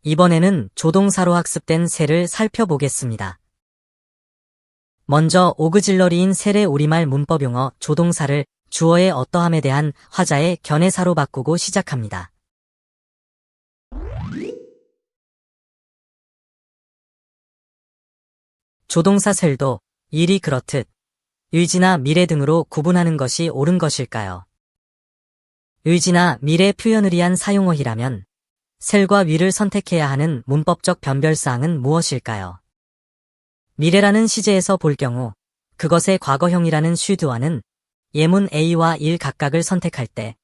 이번에는 조동사로 학습된 세를 살펴보겠습니다. 먼저 오그질러리인 셀의 우리말 문법 용어 조동사를 주어의 어떠함에 대한 화자의 견해사로 바꾸고 시작합니다. 조동사 셀도 일이 그렇듯 의지나 미래 등으로 구분하는 것이 옳은 것일까요? 의지나 미래 표현을 위한 사용어이라면 셀과 위를 선택해야 하는 문법적 변별사항은 무엇일까요? 미래라는 시제에서 볼 경우 그것의 과거형이라는 슈드와는 예문 A와 1 각각을 선택할 때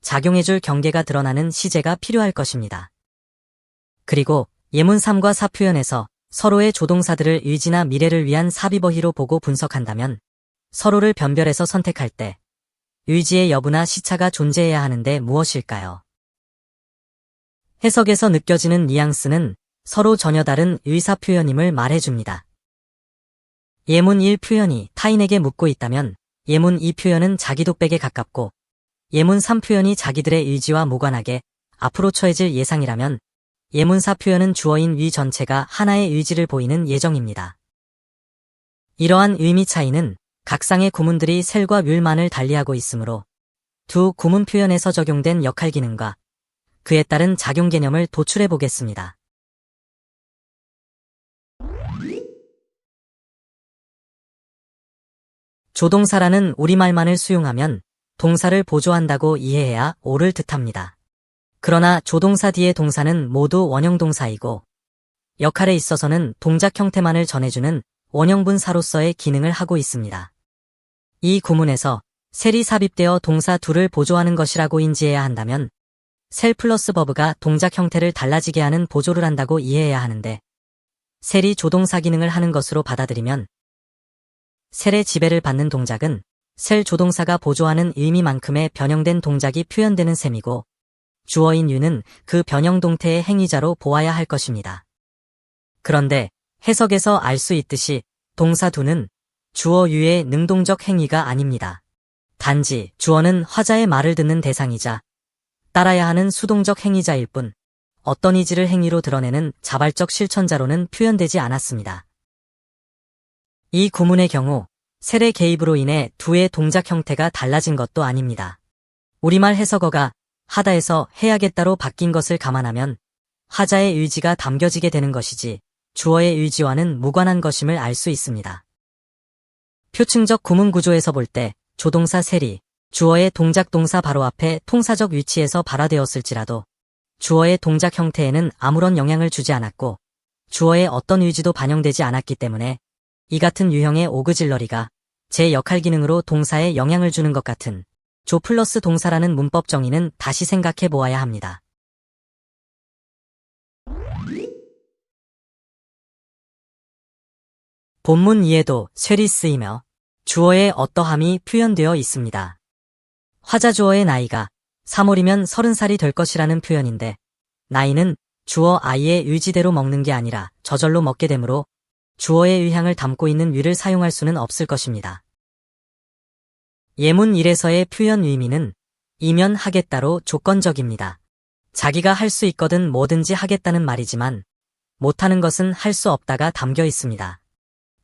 작용해줄 경계가 드러나는 시제가 필요할 것입니다. 그리고 예문 3과 4 표현에서 서로의 조동사들을 의지나 미래를 위한 사비버희로 보고 분석한다면 서로를 변별해서 선택할 때 의지의 여부나 시차가 존재해야 하는데 무엇일까요? 해석에서 느껴지는 뉘앙스는 서로 전혀 다른 의사 표현임을 말해줍니다. 예문 1 표현이 타인에게 묻고 있다면 예문 2 표현은 자기 독백에 가깝고 예문 3 표현이 자기들의 의지와 무관하게 앞으로 처해질 예상이라면 예문 4 표현은 주어인 위 전체가 하나의 의지를 보이는 예정입니다. 이러한 의미 차이는 각상의 구문들이 셀과 윌만을 달리하고 있으므로 두 구문 표현에서 적용된 역할 기능과 그에 따른 작용 개념을 도출해 보겠습니다. 조동사라는 우리말만을 수용하면 동사를 보조한다고 이해해야 옳을 듯합니다. 그러나 조동사 뒤의 동사는 모두 원형동사이고 역할에 있어서는 동작 형태만을 전해주는 원형분사로서의 기능을 하고 있습니다. 이 구문에서 셀이 삽입되어 동사 둘을 보조하는 것이라고 인지해야 한다면 셀 플러스 버브가 동작 형태를 달라지게 하는 보조를 한다고 이해해야 하는데 셀이 조동사 기능을 하는 것으로 받아들이면 셀의 지배를 받는 동작은 셀 조동사가 보조하는 의미만큼의 변형된 동작이 표현되는 셈이고 주어인 유는 그 변형 동태의 행위자로 보아야 할 것입니다. 그런데 해석에서 알 수 있듯이 동사 두는 주어 유의 능동적 행위가 아닙니다. 단지 주어는 화자의 말을 듣는 대상이자 따라야 하는 수동적 행위자일 뿐 어떤 이지를 행위로 드러내는 자발적 실천자로는 표현되지 않았습니다. 이 구문의 경우 셀의 개입으로 인해 두의 동작 형태가 달라진 것도 아닙니다. 우리말 해석어가 하다에서 해야겠다로 바뀐 것을 감안하면 하자의 의지가 담겨지게 되는 것이지 주어의 의지와는 무관한 것임을 알 수 있습니다. 표층적 구문 구조에서 볼 때 조동사 셀이 주어의 동작 동사 바로 앞에 통사적 위치에서 발화되었을지라도 주어의 동작 형태에는 아무런 영향을 주지 않았고 주어의 어떤 의지도 반영되지 않았기 때문에 이 같은 유형의 오그질러리가 제 역할 기능으로 동사에 영향을 주는 것 같은 조 플러스 동사라는 문법 정의는 다시 생각해 보아야 합니다. 본문 이에도 셀이 쓰이며 주어의 어떠함이 표현되어 있습니다. 화자 주어의 나이가 3월이면 30살이 될 것이라는 표현인데 나이는 주어 아이의 의지대로 먹는 게 아니라 저절로 먹게 되므로 주어의 의향을 담고 있는 위를 사용할 수는 없을 것입니다. 예문 1에서의 표현 의미는 이면 하겠다로 조건적입니다. 자기가 할 수 있거든 뭐든지 하겠다는 말이지만 못하는 것은 할 수 없다가 담겨 있습니다.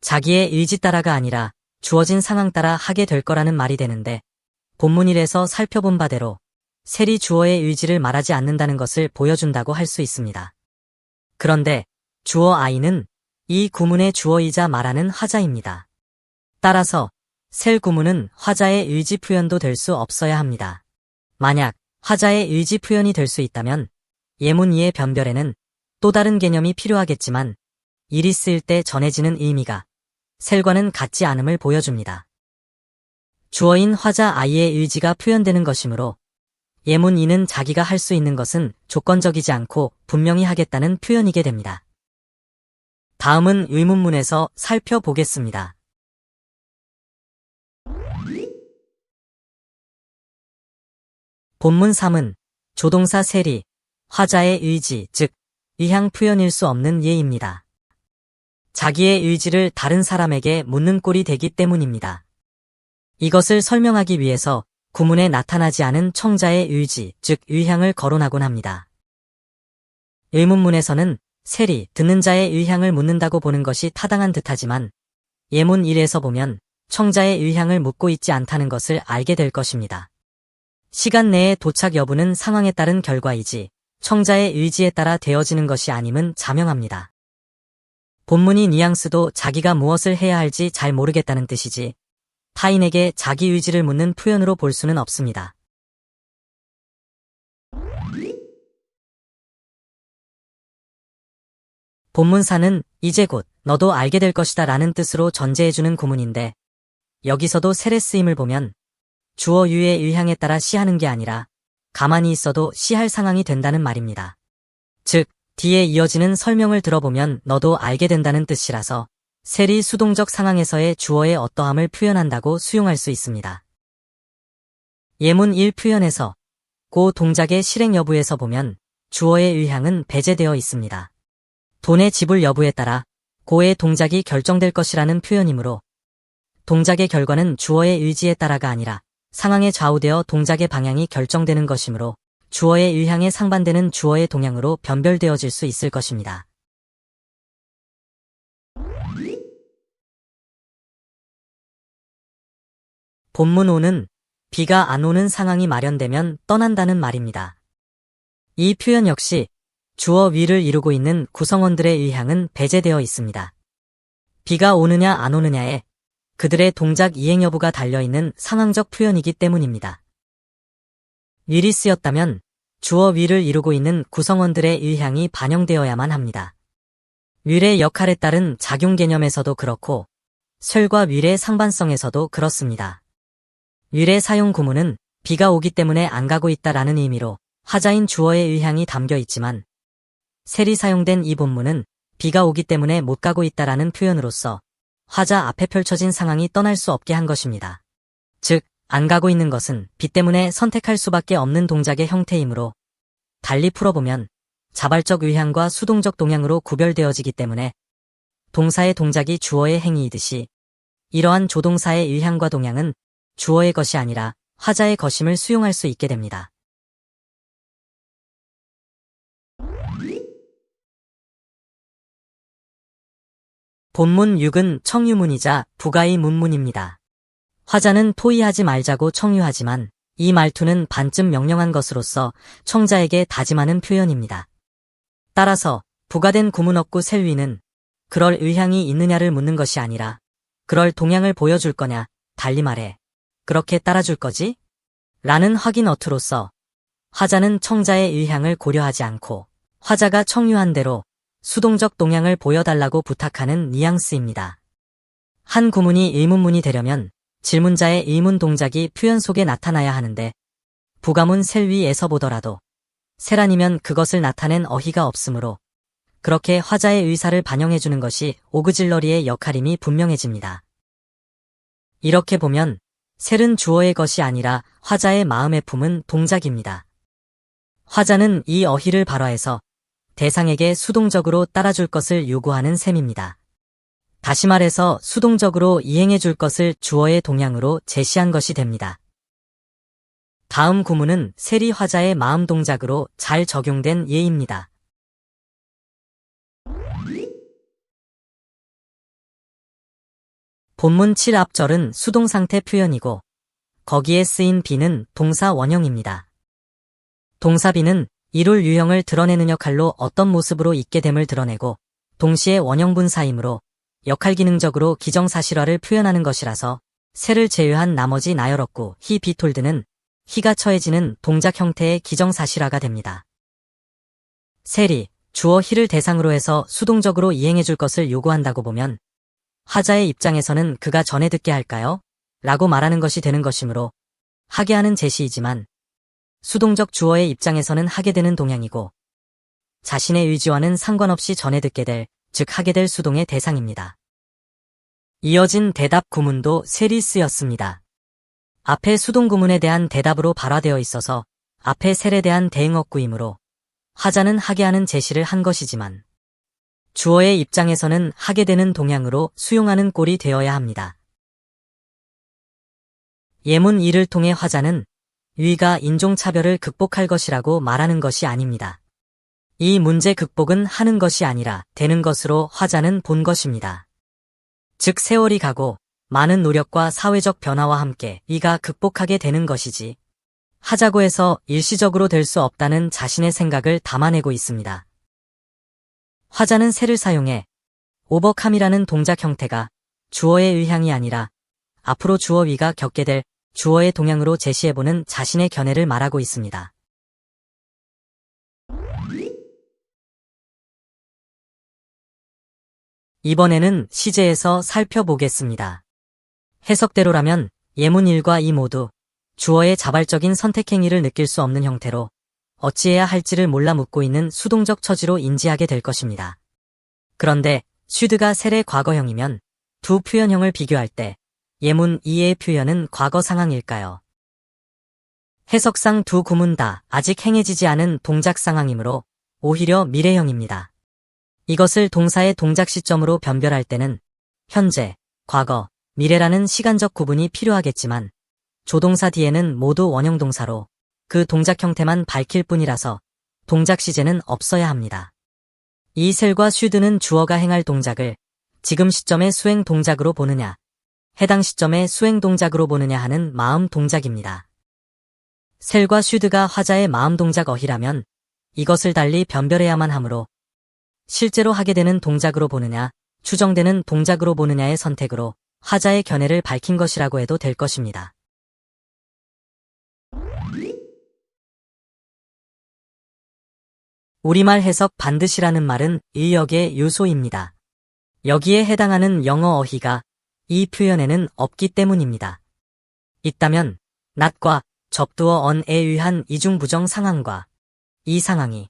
자기의 의지 따라가 아니라 주어진 상황 따라 하게 될 거라는 말이 되는데 본문 1에서 살펴본 바대로 셀이 주어의 의지를 말하지 않는다는 것을 보여준다고 할 수 있습니다. 그런데 주어 아이는 이 구문의 주어이자 말하는 화자입니다. 따라서 셀 구문은 화자의 의지 표현도 될 수 없어야 합니다. 만약 화자의 의지 표현이 될 수 있다면 예문 2의 변별에는 또 다른 개념이 필요하겠지만 일이 쓰일 때 전해지는 의미가 셀과는 같지 않음을 보여줍니다. 주어인 화자 아이의 의지가 표현되는 것이므로 예문 2는 자기가 할 수 있는 것은 조건적이지 않고 분명히 하겠다는 표현이게 됩니다. 다음은 의문문에서 살펴보겠습니다. 본문 3은 조동사 셀이 화자의 의지, 즉 의향 표현일 수 없는 예입니다. 자기의 의지를 다른 사람에게 묻는 꼴이 되기 때문입니다. 이것을 설명하기 위해서 구문에 나타나지 않은 청자의 의지, 즉 의향을 거론하곤 합니다. 의문문에서는 세리, 듣는 자의 의향을 묻는다고 보는 것이 타당한 듯하지만 예문 1에서 보면 청자의 의향을 묻고 있지 않다는 것을 알게 될 것입니다. 시간 내의 도착 여부는 상황에 따른 결과이지 청자의 의지에 따라 되어지는 것이 아님은 자명합니다. 본문의 뉘앙스도 자기가 무엇을 해야 할지 잘 모르겠다는 뜻이지 타인에게 자기 의지를 묻는 표현으로 볼 수는 없습니다. 본문사는 이제 곧 너도 알게 될 것이다 라는 뜻으로 전제해주는 구문인데 여기서도 세례 쓰임을 보면 주어 유의 의향에 따라 시하는 게 아니라 가만히 있어도 시할 상황이 된다는 말입니다. 즉 뒤에 이어지는 설명을 들어보면 너도 알게 된다는 뜻이라서 세리 수동적 상황에서의 주어의 어떠함을 표현한다고 수용할 수 있습니다. 예문 1 표현에서 고 동작의 실행 여부에서 보면 주어의 의향은 배제되어 있습니다. 돈의 지불 여부에 따라 고의 동작이 결정될 것이라는 표현이므로 동작의 결과는 주어의 의지에 따라가 아니라 상황에 좌우되어 동작의 방향이 결정되는 것이므로 주어의 의향에 상반되는 주어의 동향으로 변별되어질 수 있을 것입니다. 본문 5는 비가 안 오는 상황이 마련되면 떠난다는 말입니다. 이 표현 역시 주어 위를 이루고 있는 구성원들의 의향은 배제되어 있습니다. 비가 오느냐 안 오느냐에 그들의 동작 이행 여부가 달려있는 상황적 표현이기 때문입니다. 윌이 쓰였다면 주어 위를 이루고 있는 구성원들의 의향이 반영되어야만 합니다. 윌의 역할에 따른 작용 개념에서도 그렇고 설과 윌의 상반성에서도 그렇습니다. 윌의 사용 구문은 비가 오기 때문에 안 가고 있다라는 의미로 화자인 주어의 의향이 담겨 있지만 셀이 사용된 이 본문은 비가 오기 때문에 못 가고 있다라는 표현으로서 화자 앞에 펼쳐진 상황이 떠날 수 없게 한 것입니다. 즉, 안 가고 있는 것은 비 때문에 선택할 수밖에 없는 동작의 형태이므로 달리 풀어보면 자발적 의향과 수동적 동향으로 구별되어지기 때문에 동사의 동작이 주어의 행위이듯이 이러한 조동사의 의향과 동향은 주어의 것이 아니라 화자의 것임을 수용할 수 있게 됩니다. 본문 6은 청유문이자 부가의 문문입니다. 화자는 토의하지 말자고 청유하지만 이 말투는 반쯤 명령한 것으로서 청자에게 다짐하는 표현입니다. 따라서 부가된 구문 없고 셀위는 그럴 의향이 있느냐를 묻는 것이 아니라 그럴 동향을 보여줄 거냐, 달리 말해 그렇게 따라줄 거지? 라는 확인 어투로서 화자는 청자의 의향을 고려하지 않고 화자가 청유한 대로 수동적 동향을 보여달라고 부탁하는 뉘앙스입니다. 한 구문이 의문문이 되려면 질문자의 의문 동작이 표현 속에 나타나야 하는데 부가문 셀위에서 보더라도 셀 아니면 그것을 나타낸 어휘가 없으므로 그렇게 화자의 의사를 반영해주는 것이 오그질러리의 역할임이 분명해집니다. 이렇게 보면 셀은 주어의 것이 아니라 화자의 마음에 품은 동작입니다. 화자는 이 어휘를 발화해서 대상에게 수동적으로 따라줄 것을 요구하는 셈입니다. 다시 말해서 수동적으로 이행해줄 것을 주어의 동향으로 제시한 것이 됩니다. 다음 구문은 셀이 화자의 마음 동작으로 잘 적용된 예입니다. 본문 7 앞절은 수동상태 표현이고 거기에 쓰인 비는 동사 원형입니다. 동사 비는 이룰 유형을 드러내는 역할로 어떤 모습으로 있게 됨을 드러내고 동시에 원형분사이므로 역할 기능적으로 기정사실화를 표현하는 것이라서 세를 제외한 나머지 나열었고 히 비톨드는 히가 처해지는 동작 형태의 기정사실화가 됩니다. 셀이 주어 히를 대상으로 해서 수동적으로 이행해줄 것을 요구한다고 보면 화자의 입장에서는 그가 전에 듣게 할까요? 라고 말하는 것이 되는 것이므로 하게 하는 제시이지만 수동적 주어의 입장에서는 하게 되는 동향이고 자신의 의지와는 상관없이 전해 듣게 될, 즉 하게 될 수동의 대상입니다. 이어진 대답 구문도 셀이 쓰였습니다. 앞에 수동 구문에 대한 대답으로 발화되어 있어서 앞에 셀에 대한 대응어구이므로 화자는 하게 하는 제시를 한 것이지만 주어의 입장에서는 하게 되는 동향으로 수용하는 꼴이 되어야 합니다. 예문 2를 통해 화자는 위가 인종차별을 극복할 것이라고 말하는 것이 아닙니다. 이 문제 극복은 하는 것이 아니라 되는 것으로 화자는 본 것입니다. 즉 세월이 가고 많은 노력과 사회적 변화와 함께 이가 극복하게 되는 것이지 하자고 해서 일시적으로 될 수 없다는 자신의 생각을 담아내고 있습니다. 화자는 세를 사용해 오버캄이라는 동작 형태가 주어의 의향이 아니라 앞으로 주어 위가 겪게 될 주어의 동향으로 제시해보는 자신의 견해를 말하고 있습니다. 이번에는 시제에서 살펴보겠습니다. 해석대로라면 예문 1과 2 모두 주어의 자발적인 선택행위를 느낄 수 없는 형태로 어찌해야 할지를 몰라 묻고 있는 수동적 처지로 인지하게 될 것입니다. 그런데 슈드가 셀의 과거형이면 두 표현형을 비교할 때 예문 2의 표현은 과거 상황일까요? 해석상 두 구문 다 아직 행해지지 않은 동작 상황이므로 오히려 미래형입니다. 이것을 동사의 동작 시점으로 변별할 때는 현재, 과거, 미래라는 시간적 구분이 필요하겠지만 조동사 뒤에는 모두 원형동사로 그 동작 형태만 밝힐 뿐이라서 동작 시제는 없어야 합니다. 이 셀과 슈드는 주어가 행할 동작을 지금 시점의 수행 동작으로 보느냐, 해당 시점의 수행 동작으로 보느냐 하는 마음 동작입니다. 셀과 슈드가 화자의 마음 동작 어휘라면 이것을 달리 변별해야만 하므로 실제로 하게 되는 동작으로 보느냐, 추정되는 동작으로 보느냐의 선택으로 화자의 견해를 밝힌 것이라고 해도 될 것입니다. 우리말 해석 반드시라는 말은 의역의 요소입니다. 여기에 해당하는 영어 어휘가 이 표현에는 없기 때문입니다. 있다면 not과 접두어 on에 의한 이중부정 상황과 이 상황이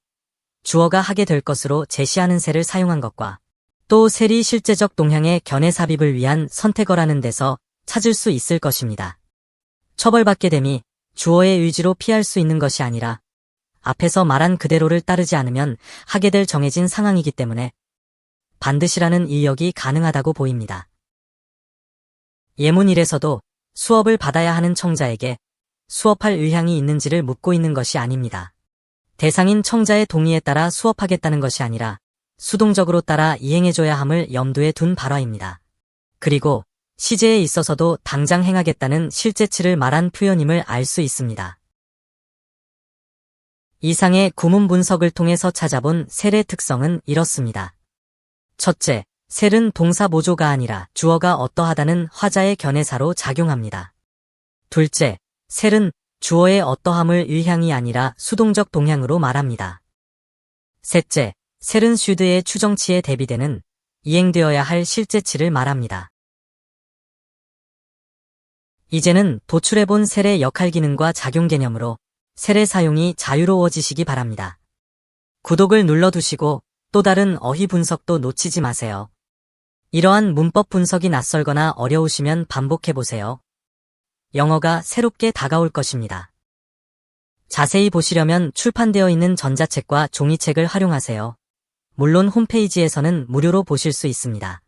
주어가 하게 될 것으로 제시하는 셀을 사용한 것과 또 셀이 실제적 동향의 견해 삽입을 위한 선택어라는 데서 찾을 수 있을 것입니다. 처벌받게 됨이 주어의 의지로 피할 수 있는 것이 아니라 앞에서 말한 그대로를 따르지 않으면 하게 될 정해진 상황이기 때문에 반드시라는 의역이 가능하다고 보입니다. 예문 1에서도 수업을 받아야 하는 청자에게 수업할 의향이 있는지를 묻고 있는 것이 아닙니다. 대상인 청자의 동의에 따라 수업하겠다는 것이 아니라 수동적으로 따라 이행해줘야 함을 염두에 둔 발화입니다. 그리고 시제에 있어서도 당장 행하겠다는 실제치를 말한 표현임을 알 수 있습니다. 이상의 구문 분석을 통해서 찾아본 셀의 특성은 이렇습니다. 첫째, 셀은 동사 모조가 아니라 주어가 어떠하다는 화자의 견해사로 작용합니다. 둘째, 셀은 주어의 어떠함을 의향이 아니라 수동적 동향으로 말합니다. 셋째, 셀은 슈드의 추정치에 대비되는 이행되어야 할 실제치를 말합니다. 이제는 도출해본 셀의 역할 기능과 작용 개념으로 셀의 사용이 자유로워지시기 바랍니다. 구독을 눌러두시고 또 다른 어휘 분석도 놓치지 마세요. 이러한 문법 분석이 낯설거나 어려우시면 반복해보세요. 영어가 새롭게 다가올 것입니다. 자세히 보시려면 출판되어 있는 전자책과 종이책을 활용하세요. 물론 홈페이지에서는 무료로 보실 수 있습니다.